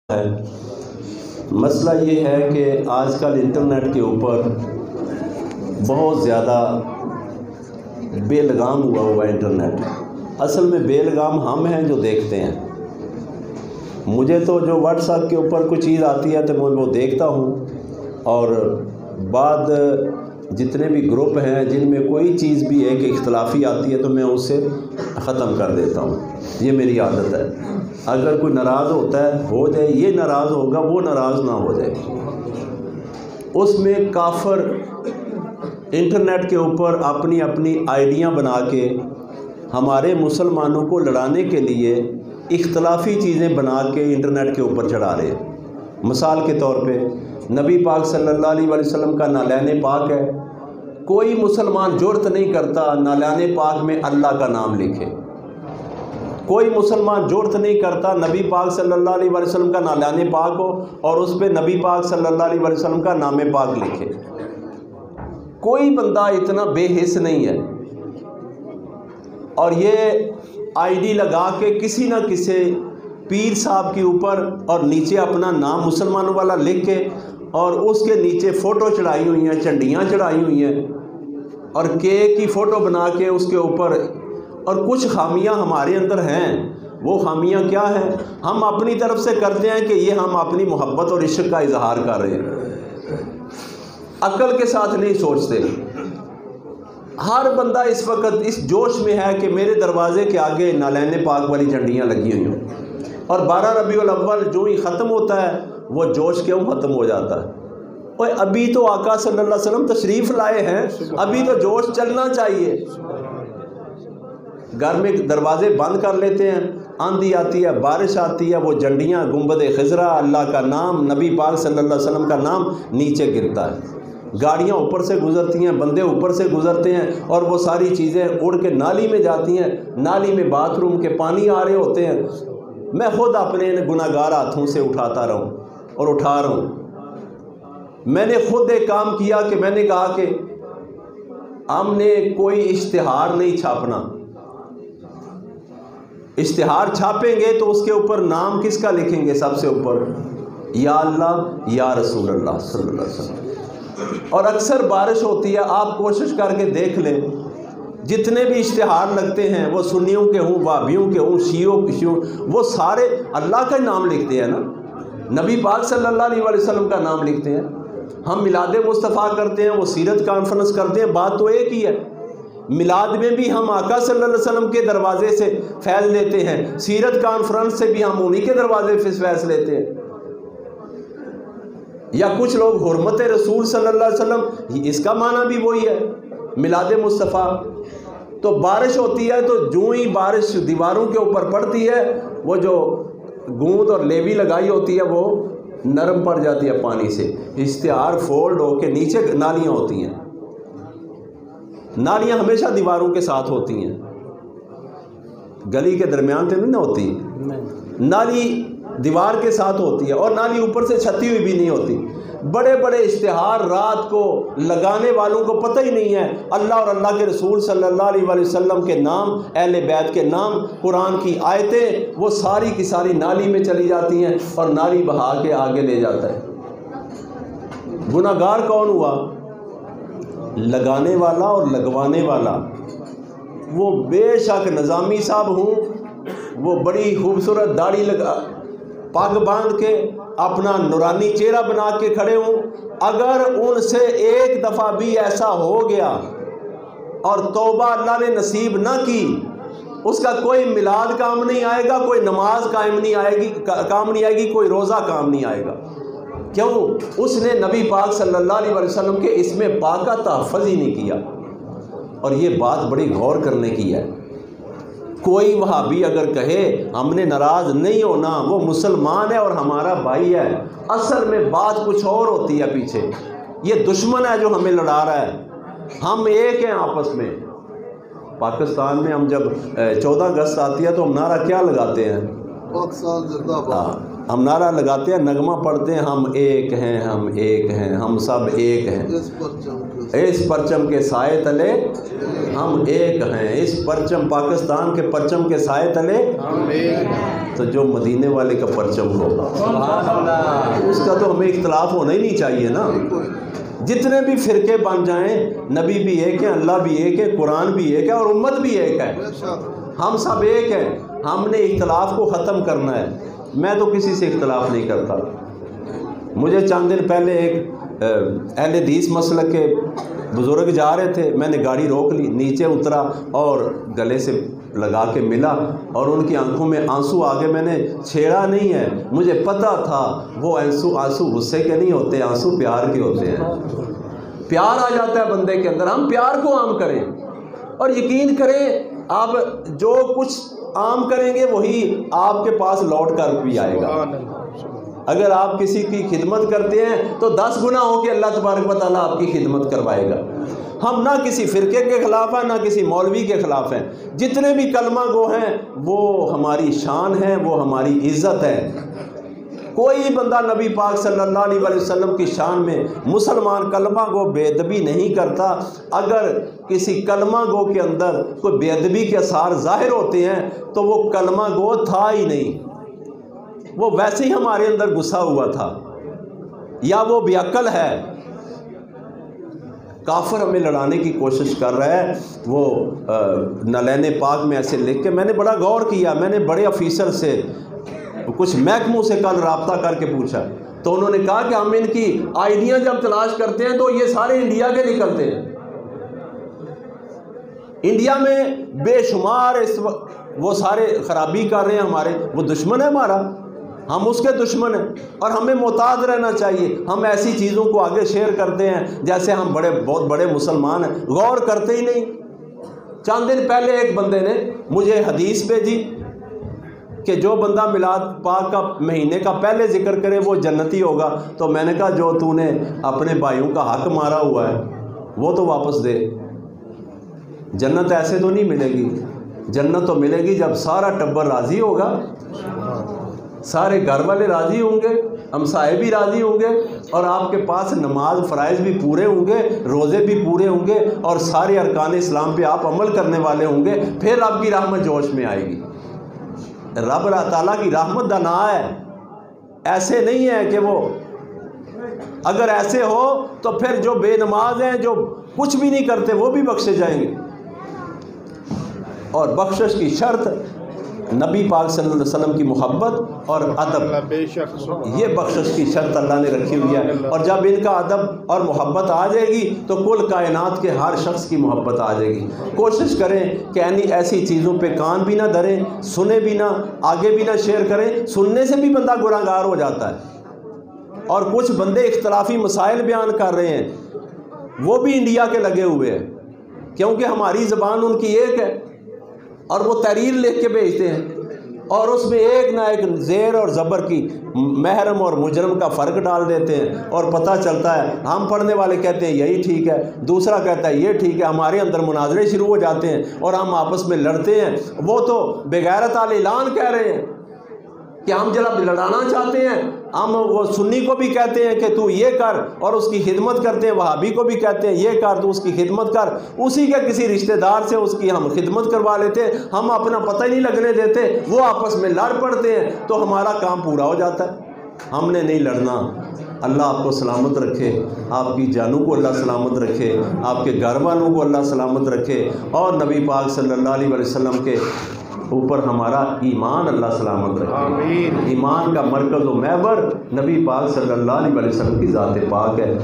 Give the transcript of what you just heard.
ہے۔ مسئلہ یہ ہے کہ آج کل انٹرنیٹ کے اوپر بہت زیادہ بے لگام ہوا ہے انٹرنیٹ۔ اصل میں بے لگام ہم ہیں جو دیکھتے ہیں۔ مجھے تو جو واٹس ایپ کے اوپر کوئی چیز آتی ہے تو میں وہ دیکھتا ہوں، اور بعد جتنے بھی گروپ ہیں جن میں کوئی چیز بھی ایک اختلافی آتی ہے تو میں اسے ختم کر دیتا ہوں۔ یہ میری عادت ہے۔ اگر کوئی ناراض ہوتا ہے ہو جائے، یہ ناراض ہوگا وہ ناراض نہ ہو جائے۔ اس میں کافر انٹرنیٹ کے اوپر اپنی اپنی آئیڈیاں بنا کے ہمارے مسلمانوں کو لڑانے کے لیے اختلافی چیزیں بنا کے انٹرنیٹ کے اوپر چڑھا رہے ہیں۔ مثال کے طور پہ نبی پاک صلی اللہ علیہ وسلم کا نالین پاک ہے، کوئی مسلمان جرأت نہیں کرتا نالین پاک میں اللہ کا نام لکھے۔ کوئی مسلمان جرأت نہیں کرتا نبی پاک صلی اللہ علیہ وسلم کا نالین پاک ہو اور اس پہ نبی پاک صلی اللہ علیہ وسلم کا نام پاک لکھے۔ کوئی بندہ اتنا بے حس نہیں ہے، اور یہ آئی ڈی لگا کے کسی نہ کسی پیر صاحب کے اوپر اور نیچے اپنا نام مسلمانوں والا لکھ کے اور اس کے نیچے فوٹو چڑھائی ہوئی ہیں، چنڈیاں چڑھائی ہوئی ہیں، اور کیک کی فوٹو بنا کے اس کے اوپر، اور کچھ خامیاں ہمارے اندر ہیں۔ وہ خامیاں کیا ہیں؟ ہم اپنی طرف سے کرتے ہیں کہ یہ ہم اپنی محبت اور عشق کا اظہار کر رہے ہیں، عقل کے ساتھ نہیں سوچتے۔ ہر بندہ اس وقت اس جوش میں ہے کہ میرے دروازے کے آگے نالین پاک والی جھنڈیاں لگی ہوئی ہوں، اور 12 ربیع الاول جو ہی ختم ہوتا ہے وہ جوش کیوں ختم ہو جاتا ہے؟ اور ابھی تو آقا صلی اللہ علیہ وسلم تشریف لائے ہیں، ابھی تو جوش چلنا چاہیے۔ گھر میں دروازے بند کر لیتے ہیں، آندھی آتی ہے، بارش آتی ہے، وہ جھنڈیاں، گنبد خضرا، اللہ کا نام، نبی پاک صلی اللہ علیہ وسلم کا نام نیچے گرتا ہے۔ گاڑیاں اوپر سے گزرتی ہیں، بندے اوپر سے گزرتے ہیں، اور وہ ساری چیزیں اڑ کے نالی میں جاتی ہیں۔ نالی میں باتھ روم کے پانی آ رہے ہوتے ہیں۔ میں خود اپنے گناہگار ہاتھوں سے اٹھاتا رہا ہوں اور اٹھا رہا ہوں۔ میں نے خود ایک کام کیا کہ میں نے کہا کہ ہم نے کوئی اشتہار نہیں چھاپنا۔ اشتہار چھاپیں گے تو اس کے اوپر نام کس کا لکھیں گے؟ سب سے اوپر یا اللہ یا رسول اللہ صلی اللہ علیہ وسلم۔ اور اکثر بارش ہوتی ہے، آپ کوشش کر کے دیکھ لیں، جتنے بھی اشتہار لگتے ہیں وہ سنیوں کے ہوں، وہابیوں کے ہوں، شیعوں کے ہوں، وہ سارے اللہ کا نام لکھتے ہیں نا، نبی پاک صلی اللہ علیہ وسلم کا نام لکھتے ہیں۔ ہم میلاد مصطفیٰ کرتے ہیں، وہ سیرت کانفرنس کرتے ہیں، بات تو ایک ہی ہے۔ میلاد میں بھی ہم آقا صلی اللہ علیہ وسلم کے دروازے سے فیض لیتے ہیں، سیرت کانفرنس سے بھی ہم انہی کے دروازے سے فیض لیتے ہیں۔ یا کچھ لوگ حرمت رسول صلی اللہ علیہ وسلم، اس کا معنی بھی وہی ہے، میلاد مصطفیٰ۔ تو بارش ہوتی ہے تو جو ہی بارش دیواروں کے اوپر پڑتی ہے، وہ جو گوند اور لیوی لگائی ہوتی ہے وہ نرم پڑ جاتی ہے پانی سے، اشتہار فولڈ ہو کے نیچے نالیاں ہوتی ہیں۔ نالیاں ہمیشہ دیواروں کے ساتھ ہوتی ہیں، گلی کے درمیان تو نہیں نہ ہوتی، نالی دیوار کے ساتھ ہوتی ہے، اور نالی اوپر سے چھتی ہوئی بھی نہیں ہوتی۔ بڑے بڑے اشتہار رات کو لگانے والوں کو پتہ ہی نہیں ہے اللہ اور اللہ کے رسول صلی اللہ علیہ وسلم کے نام، اہل بیت کے نام، قرآن کی آیتیں، وہ ساری کی ساری نالی میں چلی جاتی ہیں، اور نالی بہا کے آگے لے جاتا ہے۔ گناہگار کون ہوا؟ لگانے والا اور لگوانے والا۔ وہ بے شک نظامی صاحب ہوں، وہ بڑی خوبصورت داڑھی لگا، پگ باندھ کے اپنا نورانی چہرہ بنا کے کھڑے ہوں، اگر ان سے ایک دفعہ بھی ایسا ہو گیا اور توبہ اللہ نے نصیب نہ کی، اس کا کوئی میلاد کام نہیں آئے گا، کوئی نماز کام نہیں آئے گی، کوئی روزہ کام نہیں آئے گا۔ کیوں؟ اس نے نبی پاک صلی اللہ علیہ وسلم کے اسم پاک کا تحفظ ہی نہیں کیا۔ اور یہ بات بڑی غور کرنے کی ہے۔ کوئی وہابی اگر کہے ہم نے ناراض نہیں ہونا، وہ مسلمان ہے اور ہمارا بھائی ہے، اصل میں بات کچھ اور ہوتی ہے پیچھے۔ یہ دشمن ہے جو ہمیں لڑا رہا ہے، ہم ایک ہیں آپس میں۔ پاکستان میں ہم جب 14 اگست آتی ہے تو ہم نعرہ کیا لگاتے ہیں؟ پاکستان زندہ باد۔ ہم نعرہ لگاتے ہیں، نغمہ پڑھتے ہیں، ہم ایک ہیں، ہم ایک ہیں، ہم سب ایک ہیں، اس پرچم کے سائے تلے ہم ایک ہیں، اس پرچم پاکستان کے پرچم کے سائے تلے ہم ایک ہیں۔ تو جو مدینے والے کا پرچم ہو اس کا تو ہمیں اختلاف ہونا ہی نہیں چاہیے نا۔ جتنے بھی فرقے بن جائیں، نبی بھی ایک ہے، اللہ بھی ایک ہے، قرآن بھی ایک ہے اور امت بھی ایک ہے، ہم سب ایک ہیں۔ ہم نے اختلاف کو ختم کرنا ہے۔ میں تو کسی سے اختلاف نہیں کرتا۔ مجھے چند دن پہلے ایک اہل حدیث مسلک کے بزرگ جا رہے تھے، میں نے گاڑی روک لی، نیچے اترا اور گلے سے لگا کے ملا اور ان کی آنکھوں میں آنسو آ گئے۔ میں نے چھیڑا نہیں ہے، مجھے پتہ تھا وہ آنسو غصے کے نہیں ہوتے، آنسو پیار کے ہوتے ہیں۔ پیار آ جاتا ہے بندے کے اندر، ہم پیار کو عام کریں اور یقین کریں آپ جو کچھ عام کریں گے وہی آپ کے پاس لوٹ کر بھی آئے گا۔ اگر آپ کسی کی خدمت کرتے ہیں تو 10 گنا ہو کے اللہ تبارک و تعالیٰ آپ کی خدمت کروائے گا۔ ہم نہ کسی فرقے کے خلاف ہیں، نہ کسی مولوی کے خلاف ہیں۔ جتنے بھی کلمہ گو ہیں وہ ہماری شان ہے، وہ ہماری عزت ہے۔ کوئی بندہ نبی پاک صلی اللہ علیہ وسلم کی شان میں مسلمان کلمہ گو بے ادبی نہیں کرتا۔ اگر کسی کلمہ گو کے اندر کوئی بے ادبی کے آثار ظاہر ہوتے ہیں تو وہ کلمہ گو تھا ہی نہیں، وہ ویسے ہی ہمارے اندر گھسا ہوا تھا، یا وہ بے عقل ہے۔ کافر ہمیں لڑانے کی کوشش کر رہا ہے، وہ نلین پاک میں ایسے لکھ کے، میں نے بڑا غور کیا، میں نے بڑے افیسر سے کچھ محکموں سے کل رابطہ کر کے پوچھا تو انہوں نے کہا کہ ہم ان کی آئیڈیاں جب تلاش کرتے ہیں تو یہ سارے انڈیا کے نکلتے ہیں۔ انڈیا میں بے شمار وہ سارے خرابی کر رہے ہیں ہمارے، وہ دشمن ہے ہمارا، ہم اس کے دشمن ہیں اور ہمیں محتاط رہنا چاہیے۔ ہم ایسی چیزوں کو آگے شیئر کرتے ہیں جیسے ہم بہت بڑے مسلمان ہیں، غور کرتے ہی نہیں۔ چند دن پہلے ایک بندے نے مجھے حدیث بھیجی کہ جو بندہ میلاد پاک کا مہینے کا پہلے ذکر کرے وہ جنتی ہوگا، تو میں نے کہا جو تو نے اپنے بھائیوں کا حق مارا ہوا ہے وہ تو واپس دے۔ جنت ایسے تو نہیں ملے گی، جنت تو ملے گی جب سارا ٹبر راضی ہوگا، سارے گھر والے راضی ہوں گے، ہمسائے بھی راضی ہوں گے اور آپ کے پاس نماز فرائض بھی پورے ہوں گے، روزے بھی پورے ہوں گے اور سارے ارکان اسلام پہ آپ عمل کرنے والے ہوں گے، پھر آپ کی رحمت جوش میں آئے گی۔ رب تعالیٰ کی رحمت دنا ہے، ایسے نہیں ہے کہ وہ، اگر ایسے ہو تو پھر جو بے نماز ہیں، جو کچھ بھی نہیں کرتے، وہ بھی بخشے جائیں گے۔ اور بخشش کی شرط نبی پاک صلی اللہ علیہ وسلم کی محبت اور ادب، یہ بخشش کی شرط اللہ نے رکھی ہوئی ہے۔ اور جب ان کا ادب اور محبت آ جائے گی تو کل کائنات کے ہر شخص کی محبت آ جائے گی۔ کوشش کریں کہ ایسی چیزوں پہ کان بھی نہ دھریں، سنیں بھی نہ، آگے بھی نہ شیئر کریں۔ سننے سے بھی بندہ گناہگار ہو جاتا ہے۔ اور کچھ بندے اختلافی مسائل بیان کر رہے ہیں، وہ بھی انڈیا کے لگے ہوئے ہیں، کیونکہ ہماری زبان ان کی ایک ہے اور وہ تحریر لکھ کے بھیجتے ہیں اور اس میں ایک نہ ایک زیر اور زبر کی محرم اور مجرم کا فرق ڈال دیتے ہیں اور پتہ چلتا ہے، ہم پڑھنے والے کہتے ہیں یہی ٹھیک ہے، دوسرا کہتا ہے یہ ٹھیک ہے، ہمارے اندر مناظرے شروع ہو جاتے ہیں اور ہم آپس میں لڑتے ہیں۔ وہ تو بغیرت اعلان کہہ رہے ہیں کہ ہم جب لڑانا چاہتے ہیں، ہم وہ سنی کو بھی کہتے ہیں کہ تو یہ کر اور اس کی خدمت کرتے ہیں، وہابی کو بھی کہتے ہیں یہ کر تو اس کی خدمت کر، اسی کے کسی رشتہ دار سے اس کی ہم خدمت کروا لیتے ہیں، ہم اپنا پتہ ہی نہیں لگنے دیتے، وہ آپس میں لڑ پڑتے ہیں تو ہمارا کام پورا ہو جاتا ہے۔ ہم نے نہیں لڑنا۔ اللہ آپ کو سلامت رکھے، آپ کی جانوں کو اللہ سلامت رکھے، آپ کے گھر والوں کو اللہ سلامت رکھے اور نبی پاک صلی اللہ علیہ وسلم کے اوپر ہمارا ایمان اللہ سلامت رکھے۔ آمین۔ ایمان کا مرکز و محور نبی پاک صلی اللہ علیہ وسلم کی ذات پاک ہے۔